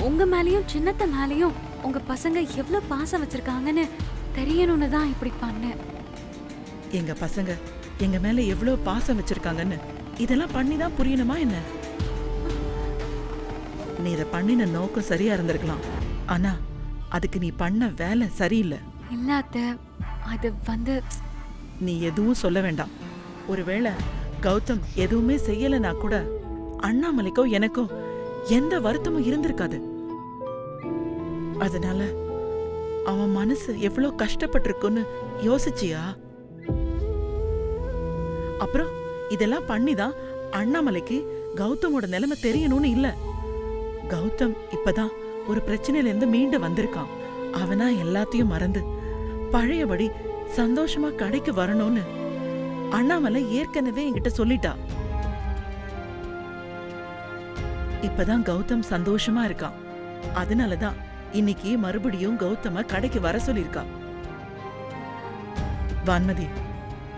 உங்க மேலயும் சின்னத்த மேலயும் உங்க பசங்க எவ்வளவு பாசம் வச்சிருக்காங்கன்னு தெரியணும்னு தான் இப்படி பண்ணேன். எங்க பசங்க எங்க மேல எவ்வளவு பாசம் வச்சிருக்காங்கன்னு இதெல்லாம் பண்ணிதான் புரியணுமா என்ன? நீ இத பண்ணின நோக்கம் சரியா இருந்திருக்கலாம். ஆனா அதுக்கு நீ பண்ண வேலை சரியில்லை. இல்ல அத்தை, அது நீ எதுவும் சொல்ல வேண்டாம். ஒருவேளை கௌதம் எதுவுமே செய்யலனா கூட அண்ணாமலைக்கோ எனக்கோ எந்த வருத்தமும் இருந்திருக்காது. அதனால அவன் மனசு எவ்வளவு கஷ்டப்பட்டிருக்குன்னு யோசிச்சியா? அப்புறம் இதெல்லாம் பண்ணிதான் அண்ணாமலைக்கு கௌதமோட நிலைமை தெரியணும்னு இல்ல. கௌதம் இப்பதான் ஒரு பிரச்சனையில இருந்து மீண்டு வந்திருக்கான். அவனா எல்லாத்தையும் மறந்து பழையபடி சந்தோஷமா கடைக்கு வரணும்னு அண்ணாமலை ஏற்கனவே என்கிட்ட சொல்லிட்டா. இப்பதான் கௌதம் சந்தோஷமா இருக்கான். அதனாலதான் இன்னைக்கு மறுபடியும் கௌதம கடைக்கு வர சொல்லிருக்கா. வான்மதி,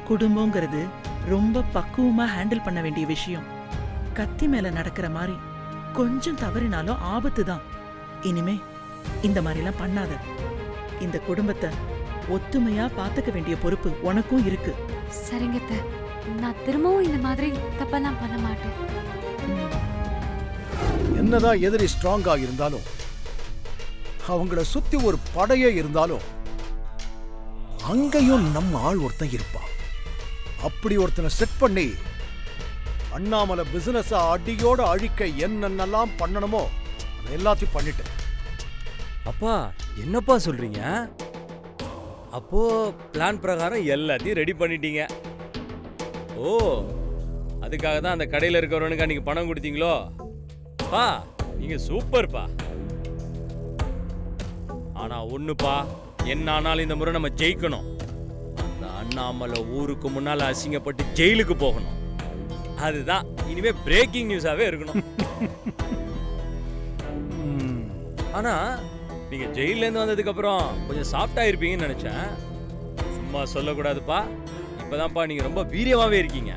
குடும்பங்கிறது ரொம்ப பக்குவமா ஹேண்டில் பண்ண வேண்டிய விஷயம். கத்தி மேல நடக்கிற மாதிரி கொஞ்சம் தவறினாலும் ஆபத்து தான். இனிமே இந்த மாதிரி எல்லாம் பண்ணாத. இந்த குடும்பத்தை ஒத்துமையா பாத்துக்க வேண்டிய பொறுப்பு உனக்கும் இருக்கு. சரிங்க அத்தை, நான் திரும்பவும் இந்த மாதிரி தப்பெல்லாம் பண்ண மாட்டேன். என்னதான் எதிரி ஸ்ட்ராங்கா இருந்தாலும், அவங்கள சுத்தி ஒரு படையே இருந்தாலும், அங்கேயும் நம்ம ஆள் ஒருத்தன் இருப்பான். அப்படி ஒருத்தனை செட் பண்ணி அண்ணாமலை பிசினஸ் அடியோட அழிக்க என்னென்னலாம் பண்ணணுமோ அதை எல்லாத்தையும் பண்ணிட்டேன். அப்பா என்னப்பா சொல்றீங்க? அப்போ பிளான் பிரகாரம் எல்லாத்தையும் ரெடி பண்ணிட்டீங்க. ஓ, அதுக்காக தான் அந்த கடையில் இருக்கிறவனுக்கு அன்னைக்கு பணம் கொடுத்தீங்களோ? பா நீங்க சூப்பர்ப்பா. ஆனா ஒண்ணுப்பா, என்ன ஆனாலும் இந்த முறை நம்ம ஜெயிக்கணும். அந்த அண்ணாமலை ஊருக்கு முன்னால அசிங்கப்பட்டு ஜெயிலுக்கு போகணும். அதுதான் இனிமே பிரேக்கிங் நியூஸாவே இருக்கணும். ஆனா நீங்க ஜெயில இருந்து வந்ததுக்கு அப்புறம் கொஞ்சம் சாஃப்டா இருப்பீங்கன்னு நினைச்சேன். சும்மா சொல்லக்கூடாதுப்பா, இப்பதான்ப்பா நீங்க ரொம்ப வீரியமாவே இருக்கீங்க.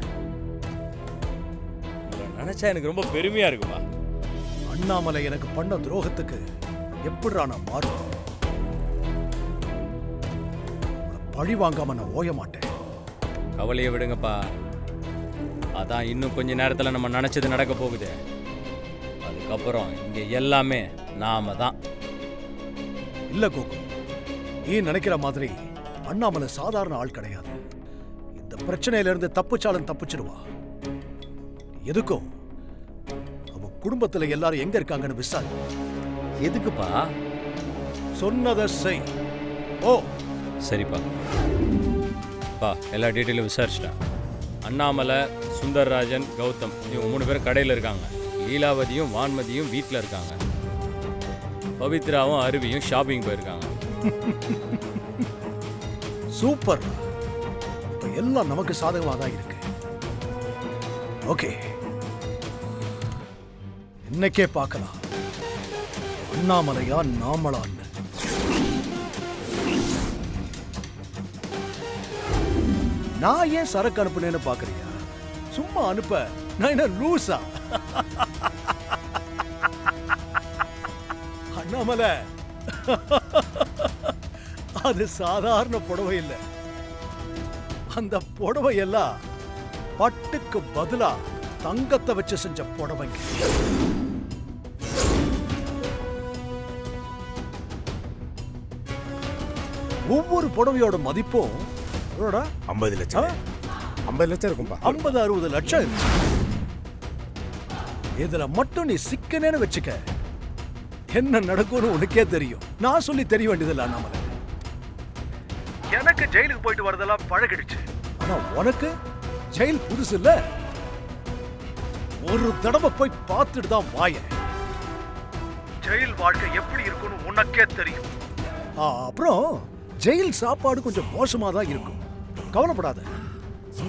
நினைச்சா எனக்கு ரொம்ப பெருமையா இருக்குப்பா. அண்ணாமலை எனக்கு பண்ண துரோகத்துக்கு எப்படிடா நான் மாறுவேன்? பழி வாங்காம நான் ஓய மாட்டேன். கவலையை விடுங்கப்பா. அதான் இன்னும் கொஞ்ச நேரத்துல நம்ம நினைச்சது நடக்க போகுது. அதுக்கப்புறம் இங்க எல்லாமே நாம தான். இல்ல கோகு, நீ நினைக்கிற மாதிரி அண்ணாமலை சாதாரண ஆள் கிடையாது. இந்த பிரச்சனையில இருந்து தப்பிச்சாலும் தப்பிச்சிருவா. எதுக்கும் அவ குடும்பத்துல எல்லாரும் எங்க இருக்காங்கன்னு விசாரி. எதுக்குப்பா? சொன்னதை செய். ஓ சரிப்பா. பா எல்லா டீட்டெயிலும் விசாரிச்சிட்டேன். அண்ணாமலை, சுந்தர்ராஜன், கௌதம் இவங்க 3 பேரும் கடையில் இருக்காங்க. லீலாவதியும் வான்மதியும் வீட்டில் இருக்காங்க. பவித்ராவும் அருவியும் ஷாப்பிங் போயிருக்காங்க. சூப்பர். இப்ப எல்லாம் நமக்கு சாதகமா தான் இருக்கு. ஓகே, இன்னைக்கே பார்க்கலாம் அண்ணாமலையா நாமளான்னு. நான் ஏன் சரக்கு அனுப்புனேன்னு பாக்குறியா? சும்மா அனுப்ப நான் என்ன லூசா? அண்ணாமலை, அது சாதாரண புடவை இல்ல. அந்த புடவை எல்லாம் பட்டுக்கு பதிலா தங்கத்தை வச்சு செஞ்ச புடவைங்க. ஒவ்வொரு புடவையோட மதிப்பும் 50 லட்சம் 50 லட்சம் இருக்கும்பா. 50-60 லட்சம் இருக்கு. இதுல மட்டும் நீ சிக்கனேன்னு வச்சுக்க, என்ன நடக்கும்னு உனக்கே தெரியும். நான் சொல்லி தெரிய வேண்டியதில்லை அண்ணாமலை. எனக்கு ஜெயிலுக்கு போயிட்டு வரதெல்லாம் பழகிடுச்சு. ஆனா உனக்கு ஜெயில் புதுசு இல்ல. ஒரு தடவை போய் பார்த்துட்டு தான் வாய. ஜெயில் வாழ்க்கை எப்படி இருக்கும்னு உனக்கே தெரியும். அப்புறம் ஜெயில் சாப்பாடு கொஞ்சம் மோசமா தான் இருக்கும். கவலைப்படாத,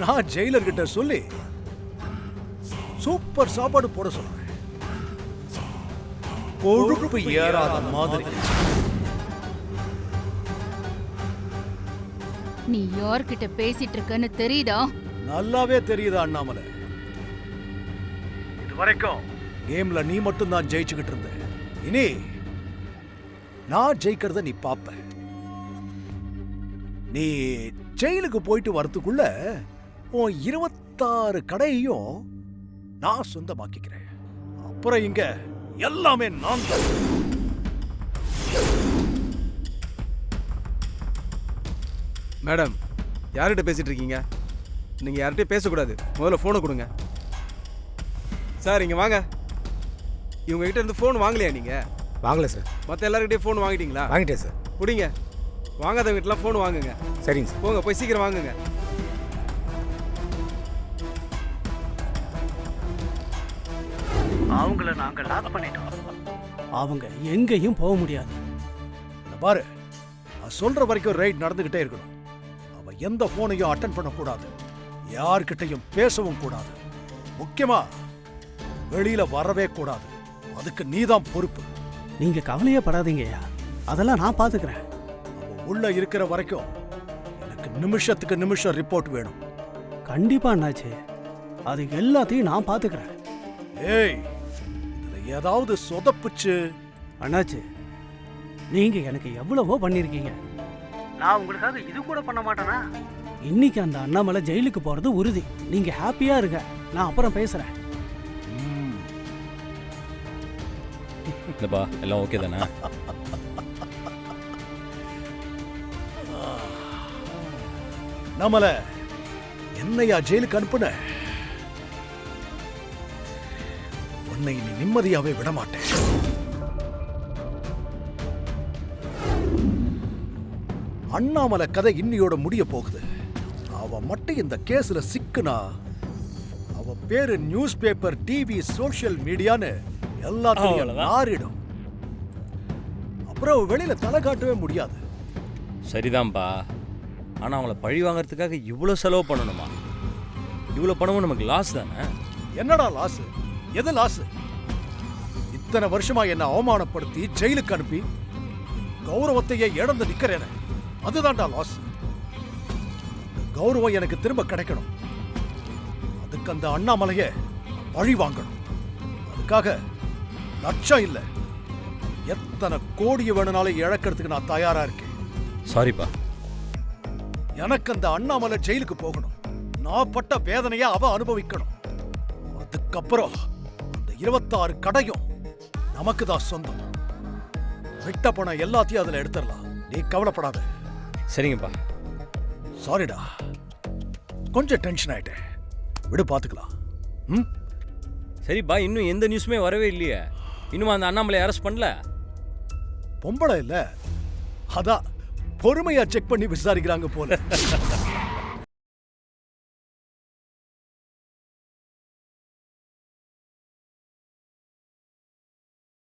நான் ஜெயிலர் கிட்ட சொல்லி சூப்பர் சாப்பாடு போட சொல்றேன். கொழுப்பு ஏறாத மாதிரி. நீ யார்கிட்ட பேசிட்டு இருக்கன்னு தெரியுதா? நல்லாவே தெரியுதா அண்ணாமலை? இது வரைக்கும் கேம்ல நீ மட்டும் தான் ஜெயிச்சுக்கிட்டு இருந்த. இனி நான் ஜெயிக்கிறத நீ பாப்ப. நீ ஜெயிலுக்கு போயிட்டு வரதுக்குள்ள உன் 26 கடையையும் நான் சொந்தமாக்கிக்கிறேன். அப்புறம் இங்க எல்லாமே நான் தான். மேடம், யார்கிட்ட பேசிட்டு இருக்கீங்க? நீங்க யார்கிட்டயும் பேசக்கூடாது. முதல்ல போனை கொடுங்க. சார் இங்க வாங்க. இவங்க கிட்ட இருந்து போன் வாங்கலையா நீங்க? வாங்கல சார். மற்ற எல்லாருக்கிட்டையும் போன் வாங்கிட்டீங்களா? வாங்கிட்டேன் சார். பிடிங்க. வாங்காதவங்க கிட்டலாம் போன் வாங்குங்க. சரிங்க சார். போங்க, போய் சீக்கிரம் வாங்குங்க. அவங்கள நாங்க லாக் பண்ணிட்டோம். அவங்க எங்கேயும் போக முடியாது. இத பாரு, நான் சொல்ற வரைக்கும் ரைட் நடந்துகிட்டே இருக்கணும். அவ எந்த போனையும் அட்டென்ட் பண்ணக்கூடாது, யார்கிட்டையும் பேசவும் கூடாது, முக்கியமா வெளியில வரவே கூடாது. அதுக்கு நீதான் பொறுப்பு. நீங்க கவலையே படாதீங்கய்யா, அதெல்லாம் நான் பாத்துக்கிறேன். அவ உள்ள இருக்கிற வரைக்கும் எனக்கு நிமிஷத்துக்கு நிமிஷம் ரிப்போர்ட் வேணும். கண்டிப்பா அண்ணாச்சி, அது எல்லாத்தையும் நான் பாத்துக்கிறேன். ஏய், இதுல ஏதாவது சொதப்புச்சு? அண்ணாச்சி, நீங்க எனக்கு எவ்வளவோ பண்ணிருக்கீங்க. நான் உங்களுக்காக இது கூட பண்ண மாட்டேனா? இன்னைக்கு அந்த அண்ணாமலை ஜெயிலுக்கு போறது உறுதி. நீங்க ஹாப்பியா இருங்க, நான் அப்புறம் பேசுறேன். இல்லப்பா, எல்லாம் ஓகே தானே? நம்மள என்னையா ஜெயிலுக்கு அனுப்புன? உன்னை நீ நிம்மதியாவே விட மாட்டேன். அண்ணாமலை கதை இன்னியோட முடிய போகுது. அவ மட்டும் இந்த கேஸ்ல சிக்குனா அவ பேரு நியூஸ் பேப்பர், டிவி, சோசியல் மீடியான்னு எல்லாத்தையும் நாரிடும். அப்புறம் வெளியில தலை காட்டவே முடியாது. சரிதான்ப்பா, ஆனா அவங்கள பழி வாங்கறதுக்காக இவ்வளோ செலவு பண்ணணுமா? இவ்வளோ பணமும் நமக்கு லாஸ் தானே? என்னடா லாஸ்? எது லாஸ்? இத்தனை வருஷமா என்ன அவமானப்படுத்தி ஜெயிலுக்கு அனுப்பி கௌரவத்தையே இழந்து நிக்கிறேன், அதுதான்டா லாஸ். கௌரவம் எனக்கு திரும்ப கிடைக்கணும். அதுக்கு அந்த அண்ணாமலைய பழி வாங்கணும். அதுக்காக லட்சம் இல்ல, எத்தனை கோடியை வேணும்னாலும் இழக்கிறதுக்கு நான் தயாரா இருக்கேன். சாரிப்பா. எனக்கு அந்த அண்ணாமலை ஜெயிலுக்கு போகணும். நான் பட்ட வேதனையா அவ அனுபவிக்கணும். அதுக்கப்புறம் அந்த 26 கடையும் நமக்கு தான் சொந்தம். விட்ட பணம் எல்லாத்தையும் அதுல எடுத்துடலாம். நீ கவலைப்படாத. சரிங்கப்பா. சாரிடா, கொஞ்சம் டென்ஷன் ஆயிட்டேன். விடு, பாத்துக்கலாம். சரிப்பா, இன்னும் எந்த நியூஸுமே வரவே இல்லையே. இன்னும் அந்த அண்ணாமலை அரெஸ்ட் பண்ணல? பொம்பளை இல்ல, அதான் பொறுமையா செக் பண்ணி விசாரிக்கிறாங்க போல.